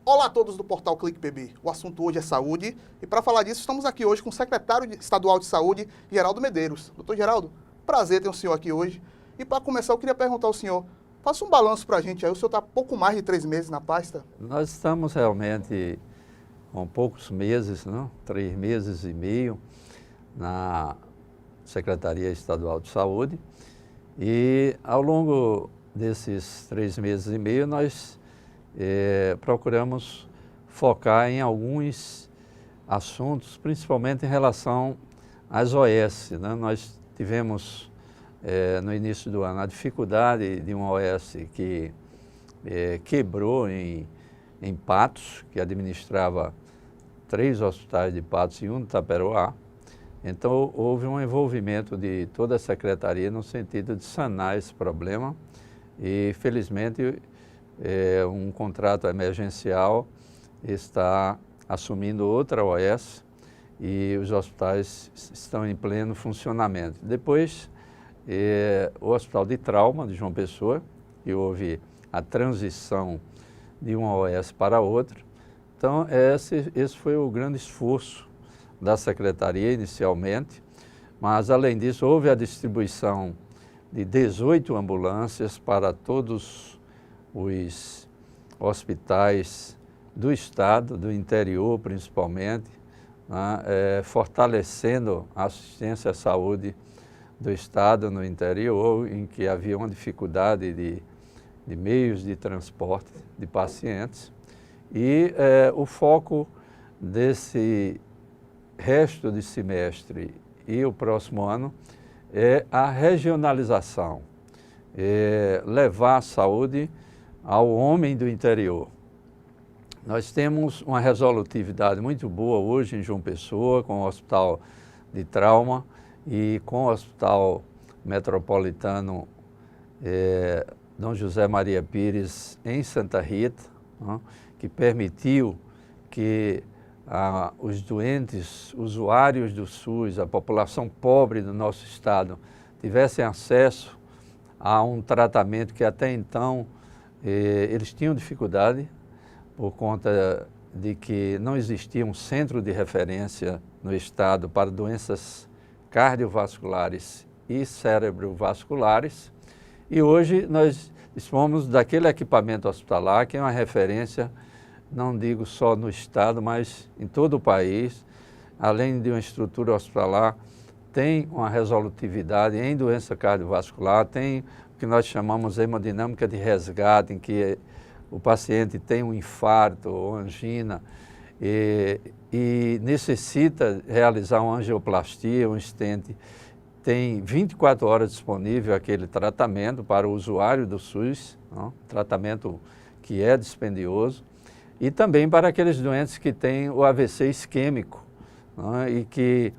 Olá a todos do portal Clique PB. O assunto hoje é saúde e para falar disso estamos aqui hoje com o secretário estadual de saúde, Geraldo Medeiros. Doutor Geraldo, prazer ter o senhor aqui hoje. E para começar eu queria perguntar ao senhor, faça um balanço para a gente aí, o senhor está pouco mais de 3 meses na pasta? Nós estamos realmente com poucos meses, não? 3 meses e meio na Secretaria Estadual de Saúde e ao longo desses 3 meses e meio nós procuramos focar em alguns assuntos, principalmente em relação às OS, né? Nós tivemos no início do ano a dificuldade de uma OS que quebrou em Patos, que administrava 3 hospitais de Patos e um de Itaperoá. Então houve um envolvimento de toda a secretaria no sentido de sanar esse problema e felizmente um contrato emergencial está assumindo outra OS e os hospitais estão em pleno funcionamento. Depois, o Hospital de Trauma de João Pessoa, que houve a transição de uma OS para outra. Então, esse foi o grande esforço da Secretaria inicialmente, mas além disso houve a distribuição de 18 ambulâncias para todos os hospitais do estado, do interior principalmente, né, fortalecendo a assistência à saúde do estado no interior, em que havia uma dificuldade de meios de transporte de pacientes. E o foco desse resto de semestre e o próximo ano é a regionalização, levar a saúde ao homem do interior. Nós temos uma resolutividade muito boa hoje em João Pessoa, com o Hospital de Trauma e com o Hospital Metropolitano Dom José Maria Pires em Santa Rita, né, que permitiu que os doentes, usuários do SUS, a população pobre do nosso estado, tivessem acesso a um tratamento que até então eles tinham dificuldade por conta de que não existia um centro de referência no estado para doenças cardiovasculares e cerebrovasculares. E hoje nós dispomos daquele equipamento hospitalar que é uma referência, não digo só no estado, mas em todo o país. Além de uma estrutura hospitalar, tem uma resolutividade em doença cardiovascular, tem o que nós chamamos hemodinâmica de resgate, em que o paciente tem um infarto ou angina e necessita realizar uma angioplastia, um stent. Tem 24 horas disponível aquele tratamento para o usuário do SUS, não? Tratamento que é dispendioso, e também para aqueles doentes que têm o AVC isquêmico, não? E que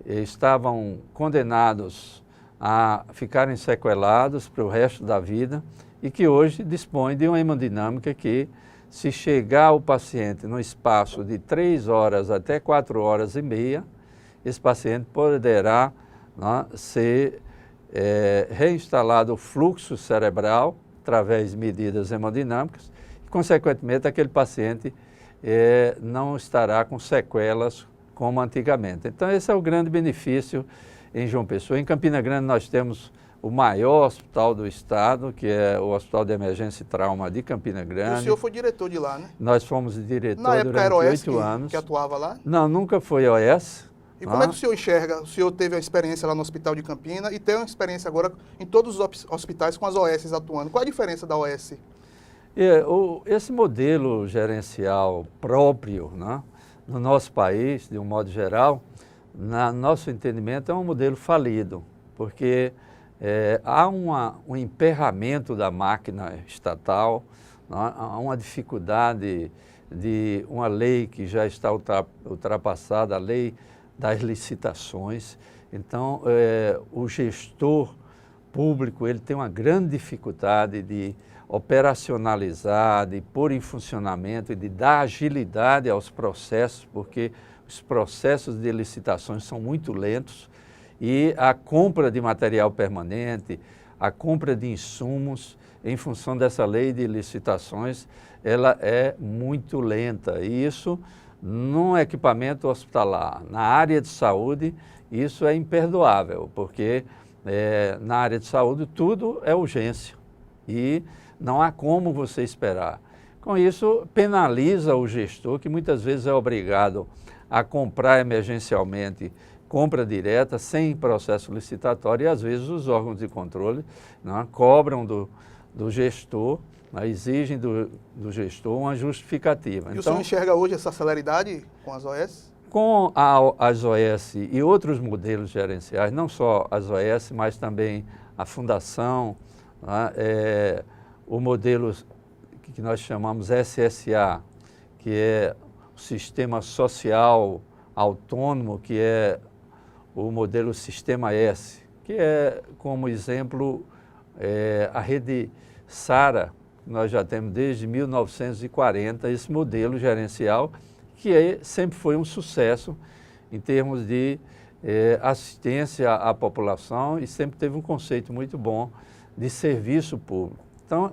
estavam condenados a ficarem sequelados para o resto da vida e que hoje dispõe de uma hemodinâmica que, se chegar o paciente no espaço de 3 horas até 4 horas e meia, esse paciente poderá, né, ser reinstalado o fluxo cerebral através de medidas hemodinâmicas e, consequentemente, aquele paciente não estará com sequelas como antigamente. Então, esse é o grande benefício em João Pessoa. Em Campina Grande nós temos o maior hospital do estado, que é o Hospital de Emergência e Trauma de Campina Grande. E o senhor foi diretor de lá, né? Nós fomos diretor Na época era durante OS 8 anos. que atuava lá? Não, nunca foi OS. E como é que o senhor enxerga? O senhor teve a experiência lá no Hospital de Campina e tem uma experiência agora em todos os hospitais com as OS atuando. Qual a diferença da OS? Esse modelo gerencial próprio, né, no nosso país, de um modo geral, no nosso entendimento, é um modelo falido, porque há um emperramento da máquina estatal, né, há uma dificuldade de uma lei que já está ultrapassada, a lei das licitações. Então, o gestor público ele tem uma grande dificuldade de operacionalizar, de pôr em funcionamento e de dar agilidade aos processos, porque os processos de licitações são muito lentos e a compra de material permanente, a compra de insumos em função dessa lei de licitações, ela é muito lenta. E isso, num equipamento hospitalar, na área de saúde, isso é imperdoável, porque na área de saúde tudo é urgência e não há como você esperar. Com isso, penaliza o gestor, que muitas vezes é obrigado a comprar emergencialmente, compra direta, sem processo licitatório, e às vezes os órgãos de controle, não, cobram do gestor, não, exigem do gestor uma justificativa. E então, o senhor enxerga hoje essa celeridade com as OS? Com as OS e outros modelos gerenciais, não só as OS, mas também a fundação, né, o modelo que nós chamamos SSA, que é o Sistema Social Autônomo, que é o modelo Sistema S, que é, como exemplo, a rede SARA, que nós já temos desde 1940, esse modelo gerencial, que sempre foi um sucesso em termos de assistência à população e sempre teve um conceito muito bom de serviço público. Então,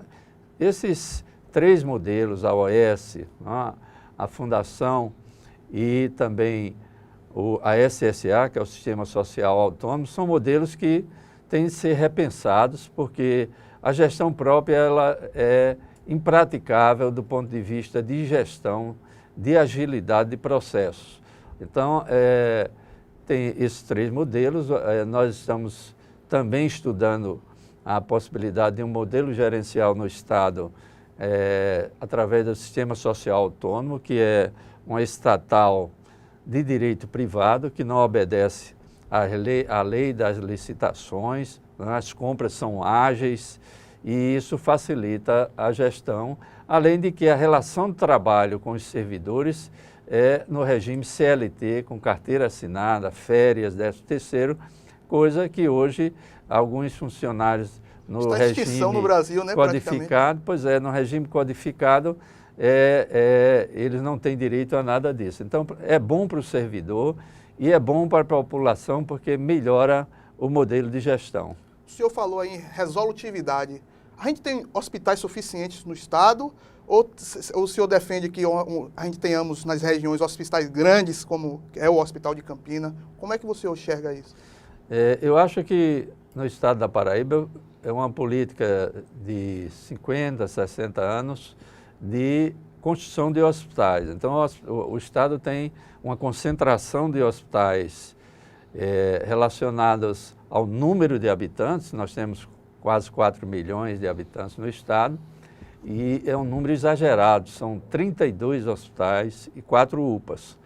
esses 3 modelos, a OS, a Fundação e também a SSA, que é o Sistema Social Autônomo, são modelos que têm de ser repensados, porque a gestão própria ela é impraticável do ponto de vista de gestão, de agilidade de processos. Então, tem esses 3 modelos, nós estamos também estudando a possibilidade de um modelo gerencial no Estado através do Sistema Social Autônomo, que é uma estatal de direito privado, que não obedece à lei das licitações, né? As compras são ágeis e isso facilita a gestão, além de que a relação de trabalho com os servidores é no regime CLT, com carteira assinada, férias, 13º, coisa que hoje alguns funcionários no regime no Brasil, né, codificado, pois é, no regime codificado, eles não têm direito a nada disso. Então, é bom para o servidor e é bom para a população porque melhora o modelo de gestão. O senhor falou aí em resolutividade. A gente tem hospitais suficientes no Estado ou o senhor defende que a gente tenhamos nas regiões hospitais grandes, como é o Hospital de Campina? Como é que você enxerga isso? Eu acho que no Estado da Paraíba é uma política de 50, 60 anos de construção de hospitais. Então, o Estado tem uma concentração de hospitais relacionados ao número de habitantes. Nós temos quase 4 milhões de habitantes no Estado e é um número exagerado, são 32 hospitais e 4 UPAs.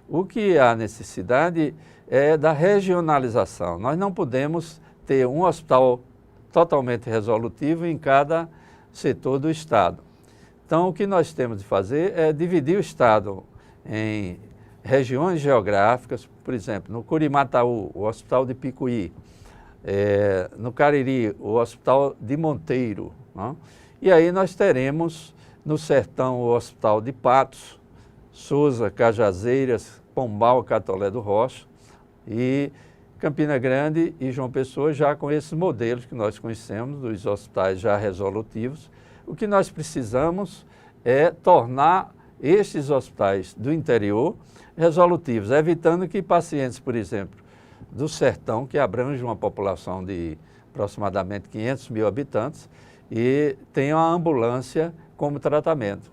O que há necessidade é da regionalização. Nós não podemos ter um hospital totalmente resolutivo em cada setor do Estado. Então, o que nós temos de fazer é dividir o Estado em regiões geográficas, por exemplo, no Curimataú, o Hospital de Picuí, no Cariri, o Hospital de Monteiro, não? E aí nós teremos no Sertão o Hospital de Patos, Sousa, Cajazeiras, Pombal, Catolé do Rocha e Campina Grande e João Pessoa já com esses modelos que nós conhecemos, dos hospitais já resolutivos. O que nós precisamos é tornar estes hospitais do interior resolutivos, evitando que pacientes, por exemplo, do sertão, que abrange uma população de aproximadamente 500 mil habitantes, e tenham a ambulância como tratamento.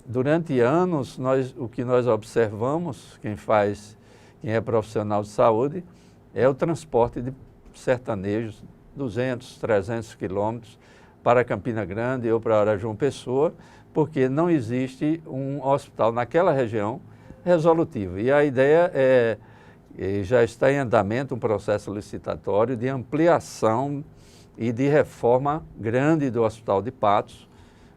Durante anos, o que nós observamos, quem é profissional de saúde, é o transporte de sertanejos, 200, 300 quilômetros para Campina Grande ou para João Pessoa, porque não existe um hospital naquela região resolutivo. E a ideia já está em andamento um processo licitatório de ampliação e de reforma grande do Hospital de Patos,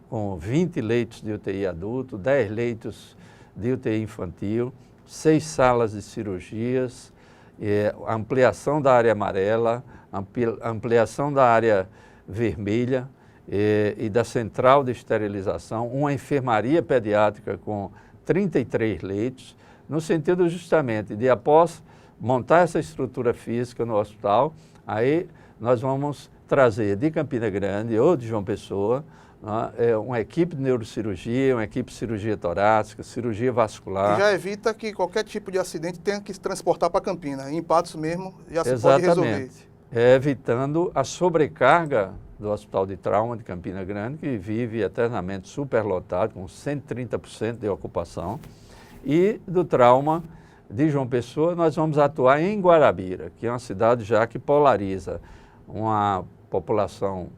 com 20 leitos de UTI adulto, 10 leitos de UTI infantil, 6 salas de cirurgias, ampliação da área amarela, ampliação da área vermelha e da central de esterilização, uma enfermaria pediátrica com 33 leitos, no sentido justamente de, após montar essa estrutura física no hospital, aí nós vamos trazer de Campina Grande ou de João Pessoa, né, uma equipe de neurocirurgia, uma equipe de cirurgia torácica, cirurgia vascular. E já evita que qualquer tipo de acidente tenha que se transportar para Campina. Em Patos mesmo já se pode resolver. Evitando a sobrecarga do Hospital de Trauma de Campina Grande, que vive eternamente superlotado, com 130% de ocupação, e do trauma de João Pessoa, nós vamos atuar em Guarabira, que é uma cidade já que polariza uma população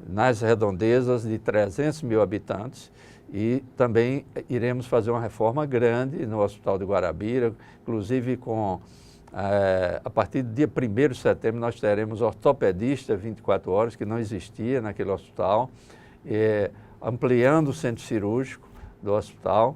nas redondezas de 300 mil habitantes, e também iremos fazer uma reforma grande no Hospital de Guarabira, inclusive a partir do dia 1º de setembro nós teremos ortopedista 24 horas, que não existia naquele hospital, ampliando o centro cirúrgico do hospital,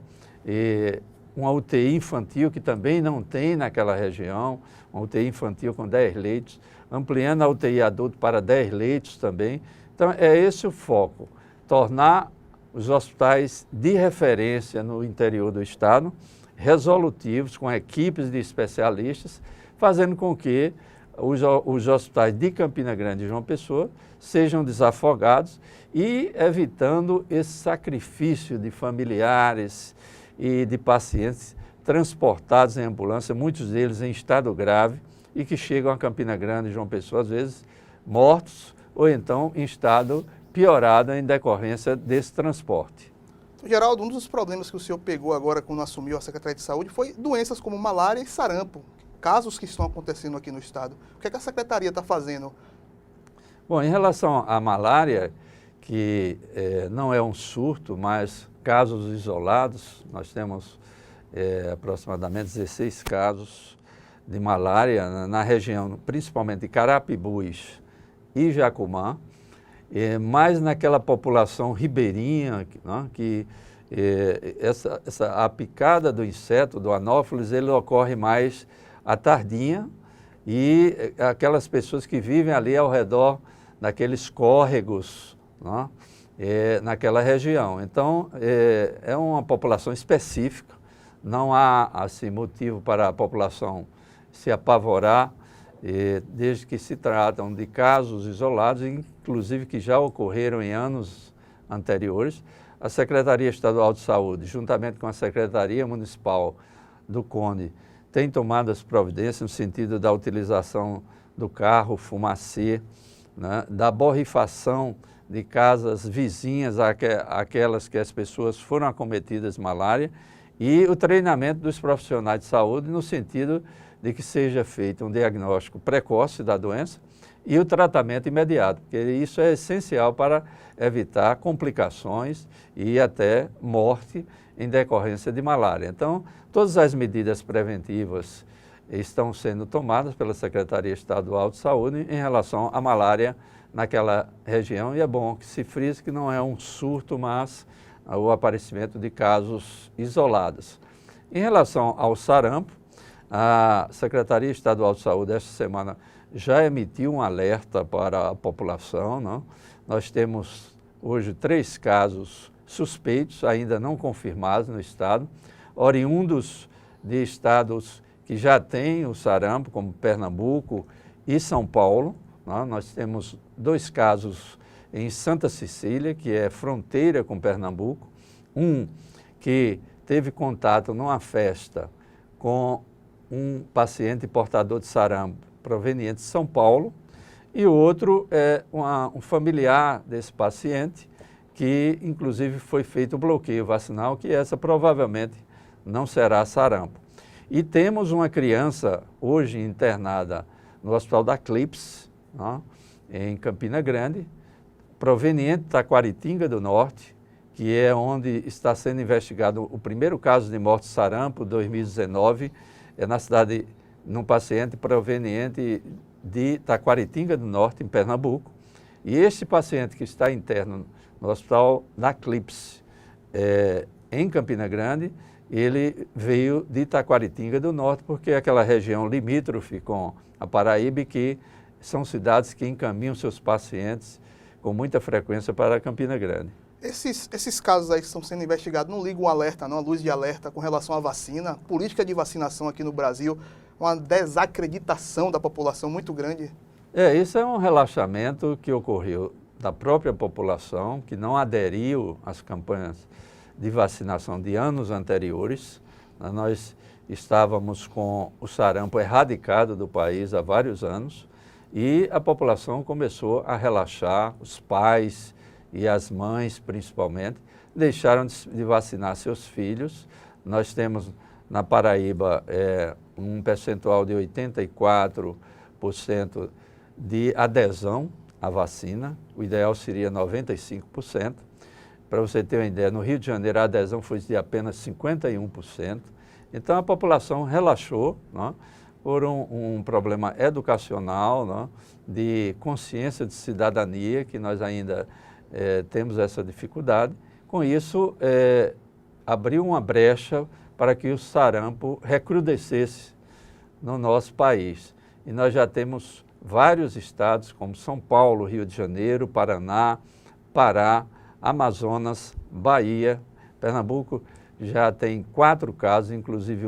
uma UTI infantil que também não tem naquela região, uma UTI infantil com 10 leitos, ampliando a UTI adulto para 10 leitos também. Então é esse o foco, tornar os hospitais de referência no interior do estado, resolutivos, com equipes de especialistas, fazendo com que os hospitais de Campina Grande e João Pessoa sejam desafogados e evitando esse sacrifício de familiares e de pacientes transportados em ambulância, muitos deles em estado grave, e que chegam a Campina Grande e João Pessoa, às vezes mortos, ou então em estado piorado em decorrência desse transporte. Geraldo, um dos problemas que o senhor pegou agora quando assumiu a Secretaria de Saúde foi doenças como malária e sarampo, casos que estão acontecendo aqui no estado. O que é que a Secretaria está fazendo? Bom, em relação à malária, que não é um surto, mas casos isolados, nós temos aproximadamente 16 casos de malária na região, principalmente de Carapibus e Jacumã, mais naquela população ribeirinha, né, que a picada do inseto, do anófeles, ele ocorre mais à tardinha, e aquelas pessoas que vivem ali ao redor daqueles córregos, né, naquela região. Então, é uma população específica, não há assim, motivo para a população se apavorar, desde que se tratam de casos isolados, inclusive que já ocorreram em anos anteriores. A Secretaria Estadual de Saúde, juntamente com a Secretaria Municipal do Conde, tem tomado as providências no sentido da utilização do carro fumacê, né, da borrifação de casas vizinhas àquelas que as pessoas foram acometidas de malária, e o treinamento dos profissionais de saúde no sentido de que seja feito um diagnóstico precoce da doença e o tratamento imediato, porque isso é essencial para evitar complicações e até morte em decorrência de malária. Então, todas as medidas preventivas estão sendo tomadas pela Secretaria Estadual de Saúde em relação à malária naquela região, e é bom que se frise que não é um surto, mas o aparecimento de casos isolados. Em relação ao sarampo, a Secretaria Estadual de Saúde, esta semana, já emitiu um alerta para a população, não? Nós temos hoje 3 casos suspeitos, ainda não confirmados no estado, oriundos de estados que já têm o sarampo, como Pernambuco e São Paulo. Não? Nós temos 2 casos em Santa Cecília, que é fronteira com Pernambuco, um que teve contato numa festa com um paciente portador de sarampo proveniente de São Paulo, e o outro é um familiar desse paciente, que inclusive foi feito o bloqueio vacinal, que essa provavelmente não será sarampo. E temos uma criança hoje internada no Hospital da Clips, né, em Campina Grande, proveniente de Taquaritinga do Norte, que é onde está sendo investigado o primeiro caso de morte de sarampo, 2019, na cidade, num paciente proveniente de Taquaritinga do Norte, em Pernambuco. E este paciente que está interno no Hospital da Clips, em Campina Grande, ele veio de Taquaritinga do Norte, porque é aquela região limítrofe com a Paraíba, que são cidades que encaminham seus pacientes com muita frequência para Campina Grande. Esses casos aí que estão sendo investigados não ligam um alerta, não, a luz de alerta com relação à vacina, política de vacinação aqui no Brasil, uma desacreditação da população muito grande? Isso é um relaxamento que ocorreu da própria população, que não aderiu às campanhas de vacinação de anos anteriores. Nós estávamos com o sarampo erradicado do país há vários anos e a população começou a relaxar, os pais e as mães principalmente, deixaram de vacinar seus filhos. Nós temos na Paraíba um percentual de 84% de adesão à vacina, o ideal seria 95%. Para você ter uma ideia, no Rio de Janeiro a adesão foi de apenas 51%. Então a população relaxou, né, por um problema educacional, né, de consciência de cidadania, que nós ainda temos essa dificuldade. Com isso, abriu uma brecha para que o sarampo recrudescesse no nosso país. E nós já temos vários estados, como São Paulo, Rio de Janeiro, Paraná, Pará, Amazonas, Bahia, Pernambuco, já tem 4 casos, inclusive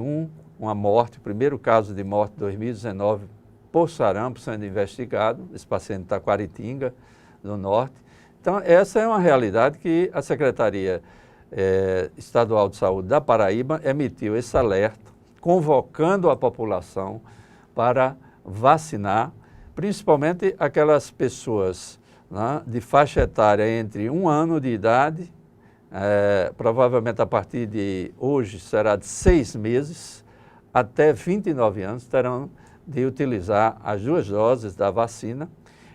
uma morte, o primeiro caso de morte de 2019 por sarampo sendo investigado, esse paciente está em Taquaritinga, no norte. Então, essa é uma realidade que a Secretaria Estadual de Saúde da Paraíba emitiu esse alerta, convocando a população para vacinar, principalmente aquelas pessoas, né, de faixa etária entre 1 ano de idade, provavelmente a partir de hoje será de 6 meses, até 29 anos terão de utilizar as 2 doses da vacina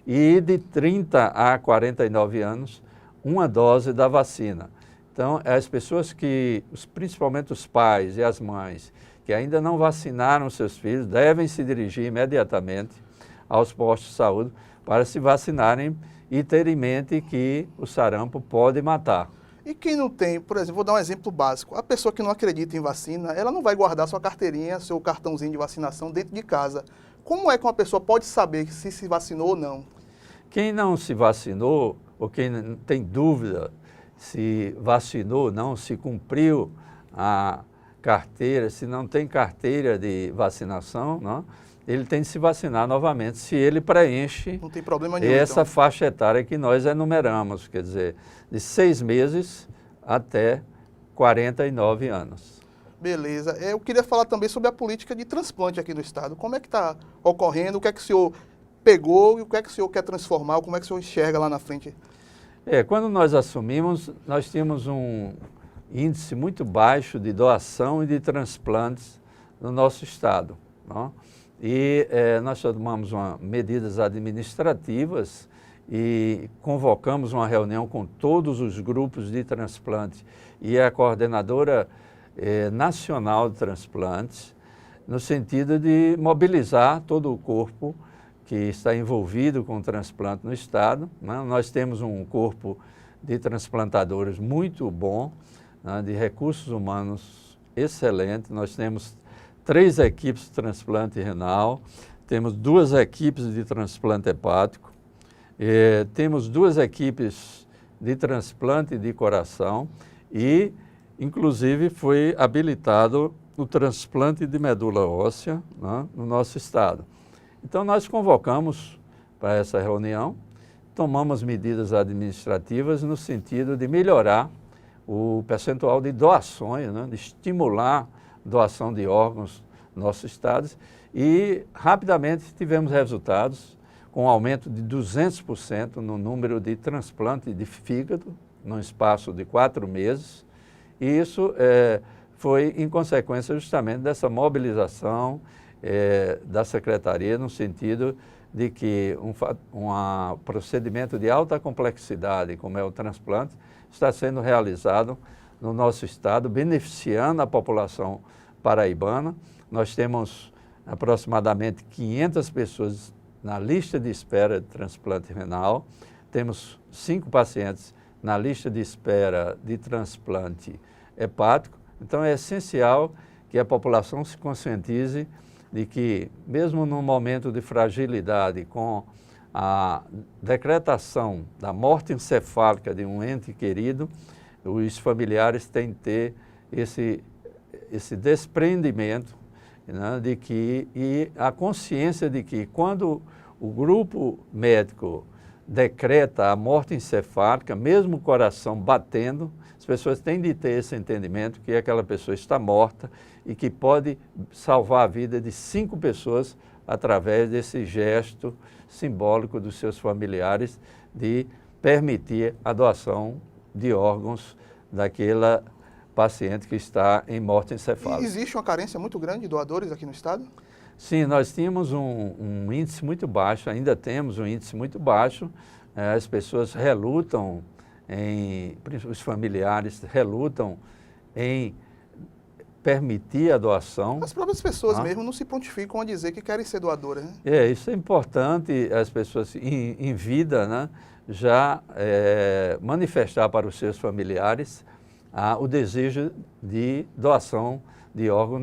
e de 30 a 49 anos, 1 dose da vacina. Então, as pessoas que, principalmente os pais e as mães, que ainda não vacinaram seus filhos, devem se dirigir imediatamente aos postos de saúde para se vacinarem e ter em mente que o sarampo pode matar. E quem não tem, por exemplo, vou dar um exemplo básico, a pessoa que não acredita em vacina, ela não vai guardar sua carteirinha, seu cartãozinho de vacinação dentro de casa. Como é que uma pessoa pode saber se vacinou ou não? Quem não se vacinou, ou quem tem dúvida se vacinou ou não, se cumpriu a carteira, se não tem carteira de vacinação, não, ele tem de se vacinar novamente, se ele preenche não tem problema nenhum, essa então. faixa etária que nós enumeramos, quer dizer, de 6 meses até 49 anos. Beleza. Eu queria falar também sobre a política de transplante aqui no estado. Como é que está ocorrendo? O que é que o senhor pegou e o que é que o senhor quer transformar? Como é que o senhor enxerga lá na frente? Quando nós assumimos, nós tínhamos um índice muito baixo de doação e de transplantes no nosso estado, não? E nós tomamos medidas administrativas e convocamos uma reunião com todos os grupos de transplante e a coordenadora nacional de transplantes, no sentido de mobilizar todo o corpo que está envolvido com o transplante no estado, né? Nós temos um corpo de transplantadores muito bom, né, de recursos humanos excelente. Nós temos 3 equipes de transplante renal, temos 2 equipes de transplante hepático, temos 2 equipes de transplante de coração e, inclusive, foi habilitado o transplante de medula óssea, né, no nosso estado. Então, nós convocamos para essa reunião, tomamos medidas administrativas no sentido de melhorar o percentual de doações, né, de estimular doação de órgãos no nosso estado e rapidamente tivemos resultados com um aumento de 200% no número de transplante de fígado num espaço de 4 meses e isso foi em consequência justamente dessa mobilização da Secretaria no sentido de que um procedimento de alta complexidade, como é o transplante, está sendo realizado no nosso estado, beneficiando a população paraibana. Nós temos aproximadamente 500 pessoas na lista de espera de transplante renal, temos 5 pacientes na lista de espera de transplante hepático. Então é essencial que a população se conscientize de que, mesmo num momento de fragilidade, com a decretação da morte encefálica de um ente querido, os familiares têm que ter esse desprendimento, né, de que, e a consciência de que quando o grupo médico decreta a morte encefálica, mesmo o coração batendo, as pessoas têm de ter esse entendimento que aquela pessoa está morta e que pode salvar a vida de 5 pessoas através desse gesto simbólico dos seus familiares de permitir a doação de órgãos daquela paciente que está em morte encefálica. E existe uma carência muito grande de doadores aqui no estado? Sim, nós tínhamos um índice muito baixo, ainda temos um índice muito baixo. As pessoas relutam, os familiares relutam em permitir a doação. As próprias pessoas mesmo não se prontificam a dizer que querem ser doadoras, né? Isso é importante, as pessoas em vida, né, já manifestar para os seus familiares o desejo de doação de órgão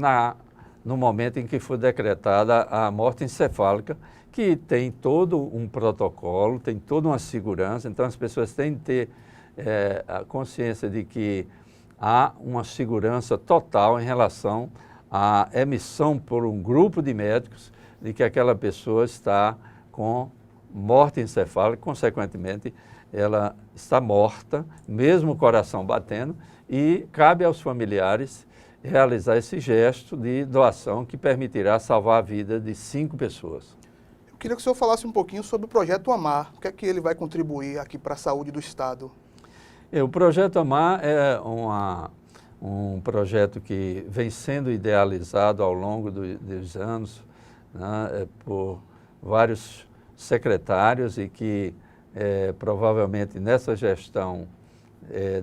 no momento em que for decretada a morte encefálica, que tem todo um protocolo, tem toda uma segurança, então as pessoas têm de ter a consciência de que há uma segurança total em relação à emissão por um grupo de médicos de que aquela pessoa está com morte encefálica, consequentemente ela está morta, mesmo o coração batendo, e cabe aos familiares realizar esse gesto de doação que permitirá salvar a vida de 5 pessoas. Eu queria que o senhor falasse um pouquinho sobre o Projeto Amar. O que é que ele vai contribuir aqui para a saúde do estado? O Projeto Amar é um projeto que vem sendo idealizado ao longo dos anos, né, por vários secretários e que provavelmente nessa gestão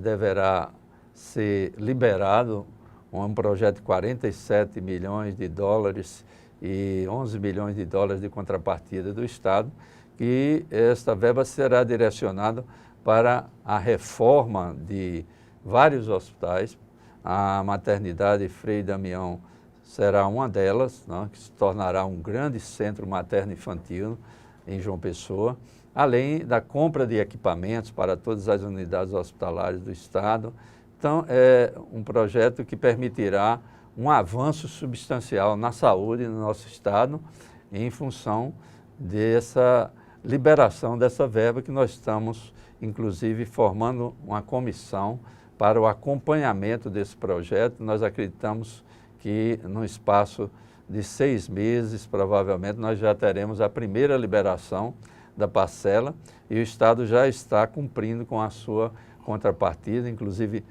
deverá ser liberado um projeto de 47 milhões de dólares e 11 milhões de dólares de contrapartida do Estado, que esta verba será direcionada para a reforma de vários hospitais. A maternidade Frei Damião será uma delas, né, que se tornará um grande centro materno-infantil em João Pessoa, além da compra de equipamentos para todas as unidades hospitalares do Estado. Então, é um projeto que permitirá um avanço substancial na saúde no nosso Estado, em função dessa liberação dessa verba que nós estamos, inclusive, formando uma comissão para o acompanhamento desse projeto. Nós acreditamos que, no espaço de 6 meses, provavelmente, nós já teremos a primeira liberação da parcela e o Estado já está cumprindo com a sua contrapartida. Inclusive,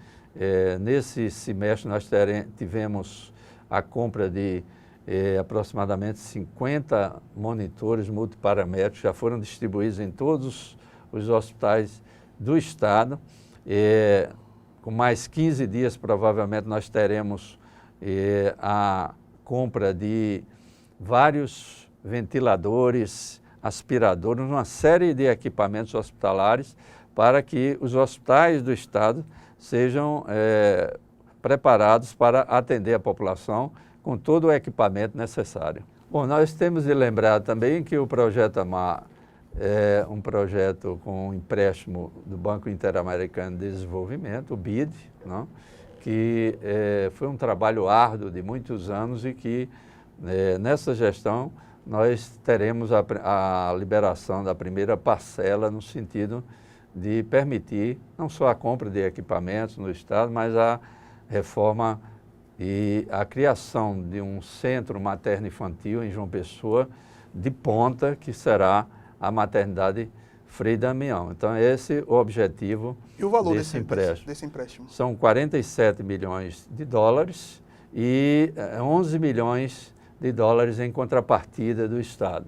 nesse semestre nós tivemos a compra de aproximadamente 50 monitores multiparamétricos, já foram distribuídos em todos os hospitais do Estado. Com mais 15 dias, provavelmente, nós teremos a compra de vários ventiladores, aspiradores, uma série de equipamentos hospitalares para que os hospitais do Estado sejam preparados para atender a população com todo o equipamento necessário. Bom, nós temos de lembrar também que o Projeto Amar é um projeto com empréstimo do Banco Interamericano de Desenvolvimento, o BID, não? Que foi um trabalho árduo de muitos anos e que nessa gestão nós teremos a liberação da primeira parcela no sentido de permitir não só a compra de equipamentos no Estado, mas a reforma e a criação de um centro materno-infantil em João Pessoa de ponta, que será a maternidade Frei Damião. Então, esse é o objetivo e o valor desse empréstimo. Desse empréstimo? São 47 milhões de dólares e 11 milhões de dólares em contrapartida do Estado.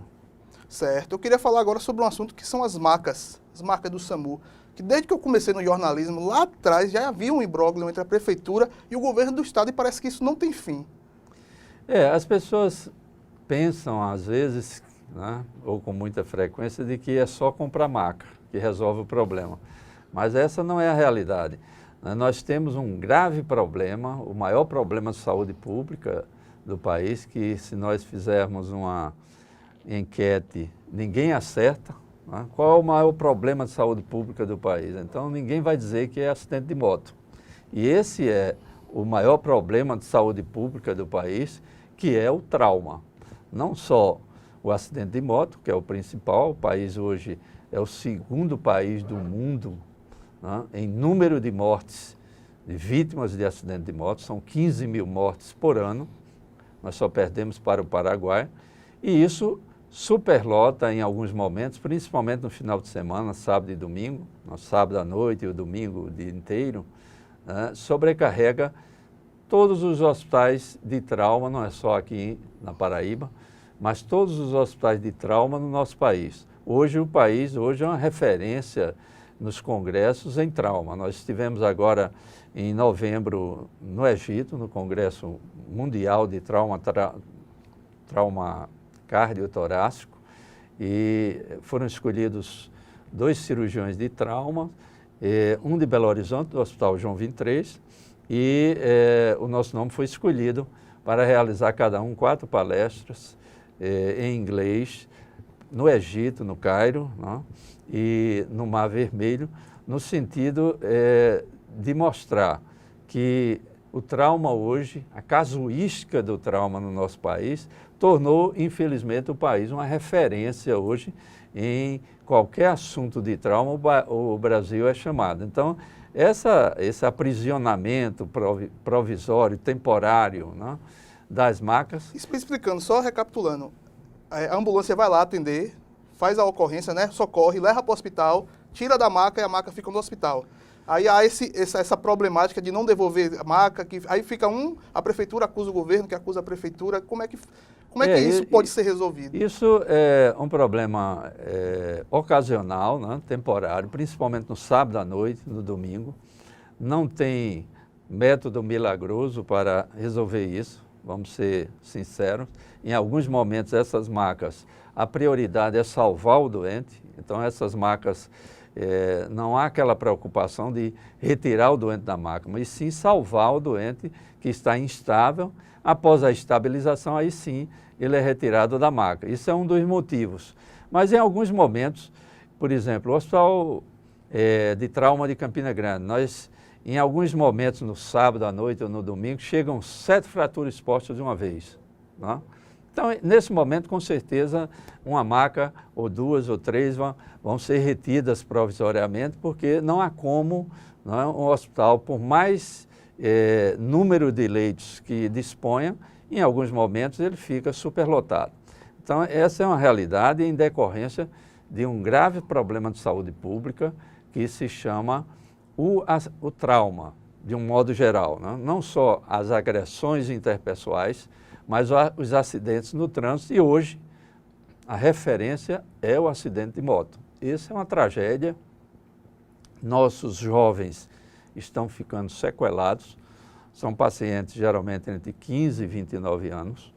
Certo. Eu queria falar agora sobre um assunto que são as marcas do SAMU, que desde que eu comecei no jornalismo, lá atrás, já havia um imbróglio entre a Prefeitura e o governo do Estado e parece que isso não tem fim. As pessoas pensam, às vezes, né, ou com muita frequência, de que é só comprar maca que resolve o problema. Mas essa não é a realidade. Nós temos um grave problema, o maior problema de saúde pública do país, que se nós fizermos uma enquete, ninguém acerta. Né? Qual é o maior problema de saúde pública do país? Então, ninguém vai dizer que é acidente de moto. E esse é o maior problema de saúde pública do país, que é o trauma. Não só o acidente de moto, que é o principal. O país hoje é o segundo país do mundo, né, em número de mortes, de vítimas de acidente de moto. São 15 mil mortes por ano. Nós só perdemos para o Paraguai. E isso superlota em alguns momentos, principalmente no final de semana, sábado e domingo, no sábado à noite e o domingo o dia inteiro, né, sobrecarrega todos os hospitais de trauma, não é só aqui na Paraíba, mas todos os hospitais de trauma no nosso país. Hoje o país é uma referência nos congressos em trauma. Nós estivemos agora em novembro no Egito, no Congresso Mundial de Trauma Cardiotorácico, e foram escolhidos 2 cirurgiões de trauma, um de Belo Horizonte, do Hospital João 23, e o nosso nome foi escolhido para realizar cada um 4 palestras em inglês, no Egito, no Cairo, né, e no Mar Vermelho, no sentido de mostrar que o trauma hoje, a casuística do trauma no nosso país, tornou, infelizmente, o país uma referência hoje em qualquer assunto de trauma, o Brasil é chamado. Então, esse aprisionamento provisório, temporário, né, das macas... Explicando, só recapitulando, a ambulância vai lá atender, faz a ocorrência, né, socorre, leva para o hospital, tira da maca e a maca fica no hospital. Aí há essa problemática de não devolver a maca, aí fica a prefeitura acusa o governo, que acusa a prefeitura. Como é que isso pode ser resolvido? Isso é um problema ocasional, né, temporário, principalmente no sábado à noite, no domingo. Não tem método milagroso para resolver isso, vamos ser sinceros. Em alguns momentos, essas macas, a prioridade é salvar o doente, então essas macas... não há aquela preocupação de retirar o doente da maca, mas sim salvar o doente que está instável. Após a estabilização, aí sim ele é retirado da maca. Isso é um dos motivos. Mas em alguns momentos, por exemplo, o Hospital de Trauma de Campina Grande, nós, em alguns momentos, no sábado à noite ou no domingo, chegam 7 fraturas expostas de uma vez, né? Então, nesse momento, com certeza, uma maca, ou 2 ou 3, vão ser retidas provisoriamente, porque não há como, não é, um hospital, por mais número de leitos que disponha, em alguns momentos ele fica superlotado. Então, essa é uma realidade em decorrência de um grave problema de saúde pública que se chama o trauma, de um modo geral, né? Não só as agressões interpessoais, mas os acidentes no trânsito, e hoje a referência é o acidente de moto. Isso é uma tragédia. Nossos jovens estão ficando sequelados, são pacientes geralmente entre 15 e 29 anos,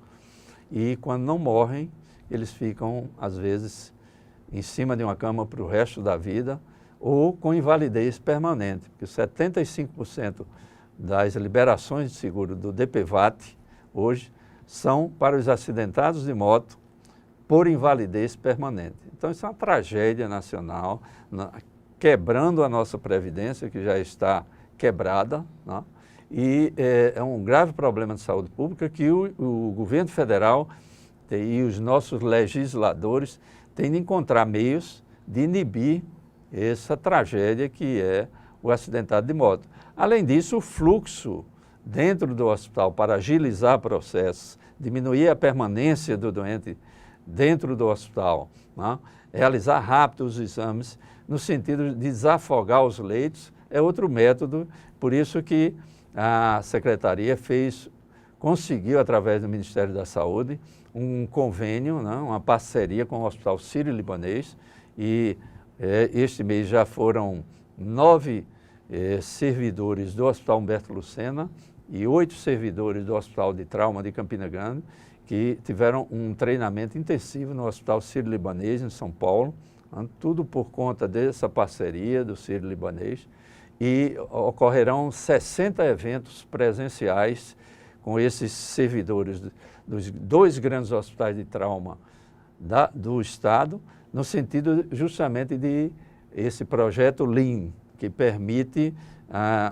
e quando não morrem, eles ficam, às vezes, em cima de uma cama para o resto da vida, ou com invalidez permanente, porque 75% das liberações de seguro do DPVAT, hoje, são para os acidentados de moto por invalidez permanente. Então, isso é uma tragédia nacional, quebrando a nossa Previdência, que já está quebrada, né? E é um grave problema de saúde pública que o governo federal e os nossos legisladores têm de encontrar meios de inibir essa tragédia que é o acidentado de moto. Além disso, o fluxo dentro do hospital para agilizar processos, diminuir a permanência do doente dentro do hospital, né? Realizar rápido os exames, no sentido de desafogar os leitos, é outro método. Por isso que a Secretaria conseguiu, através do Ministério da Saúde, um convênio, né? Uma parceria com o Hospital Sírio-Libanês, e este mês já foram 9 servidores do Hospital Humberto Lucena e 8 servidores do Hospital de Trauma de Campina Grande, que tiveram um treinamento intensivo no Hospital Sírio-Libanês, em São Paulo, tudo por conta dessa parceria do Sírio-Libanês, e ocorrerão 60 eventos presenciais com esses servidores dos 2 grandes hospitais de trauma do Estado, no sentido justamente de esse projeto Lean, que permite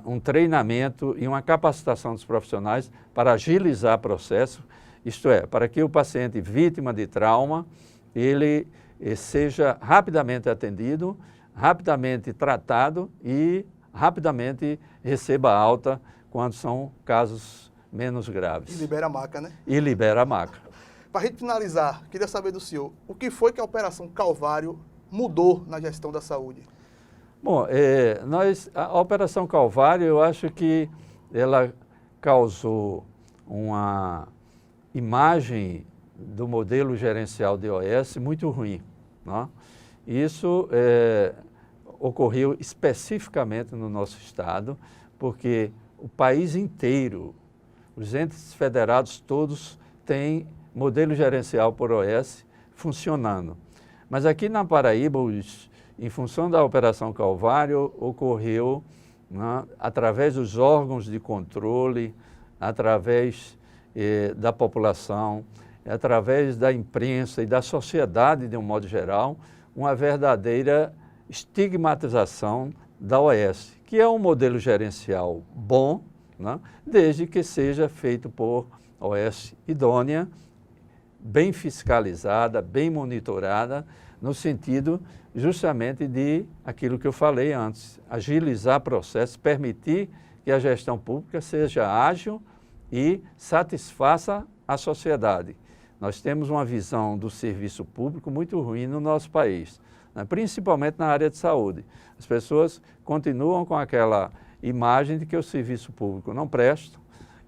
um treinamento e uma capacitação dos profissionais para agilizar processos isto é, para que o paciente vítima de trauma, ele seja rapidamente atendido, rapidamente tratado e rapidamente receba alta quando são casos menos graves. E libera a maca, né? E libera a maca. Para a gente finalizar, queria saber do senhor, o que foi que a Operação Calvário mudou na gestão da saúde? Bom, a Operação Calvário, eu acho que ela causou uma imagem do modelo gerencial de OS muito ruim, né? Isso ocorreu especificamente no nosso estado, porque o país inteiro, os entes federados todos têm modelo gerencial por OS funcionando. Mas aqui na Paraíba, em função da Operação Calvário, ocorreu, né, através dos órgãos de controle, através da população, através da imprensa e da sociedade de um modo geral, uma verdadeira estigmatização da OS, que é um modelo gerencial bom, né, desde que seja feito por OS idônea, bem fiscalizada, bem monitorada, no sentido justamente de aquilo que eu falei antes, agilizar processos, permitir que a gestão pública seja ágil e satisfaça a sociedade. Nós temos uma visão do serviço público muito ruim no nosso país, né? Principalmente na área de saúde. As pessoas continuam com aquela imagem de que o serviço público não presta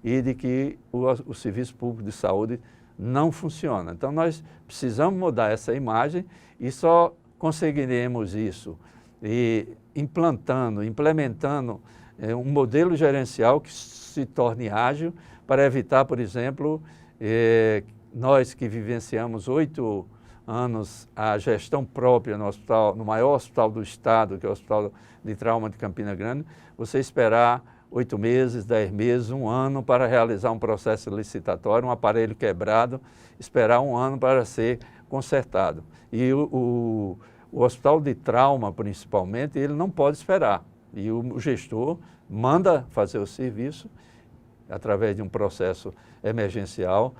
e de que o serviço público de saúde não funciona. Então, nós precisamos mudar essa imagem e só conseguiremos isso implementando um modelo gerencial que se torne ágil para evitar, por exemplo, nós que vivenciamos 8 anos a gestão própria no hospital, no maior hospital do estado, que é o Hospital de Trauma de Campina Grande, você esperar 8 meses, 10 meses, 1 ano para realizar um processo licitatório, um aparelho quebrado, esperar 1 ano para ser consertado. E o hospital de trauma, principalmente, ele não pode esperar. E o gestor manda fazer o serviço através de um processo emergencial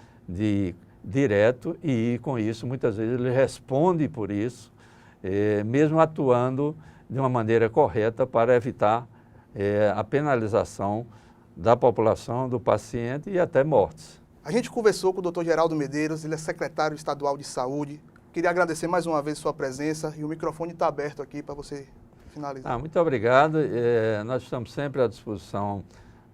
direto e, com isso, muitas vezes ele responde por isso, mesmo atuando de uma maneira correta para evitar a penalização da população, do paciente e até mortes. A gente conversou com o Dr. Geraldo Medeiros, ele é secretário estadual de saúde. Queria agradecer mais uma vez sua presença e o microfone está aberto aqui para você finalizar. Muito obrigado. Nós estamos sempre à disposição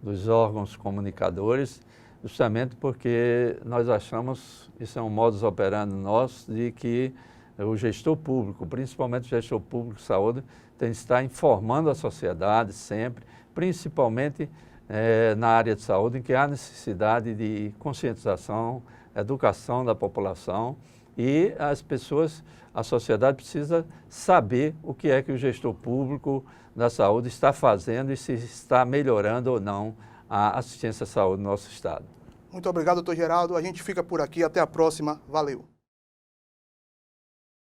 dos órgãos comunicadores, justamente porque nós achamos, isso é um modus operandi nosso, de que o gestor público, principalmente o gestor público de saúde, tem que estar informando a sociedade sempre, principalmente na área de saúde, em que há necessidade de conscientização, educação da população e as pessoas, a sociedade precisa saber o que é que o gestor público da saúde está fazendo e se está melhorando ou não a assistência à saúde no nosso estado. Muito obrigado, doutor Geraldo. A gente fica por aqui. Até a próxima. Valeu.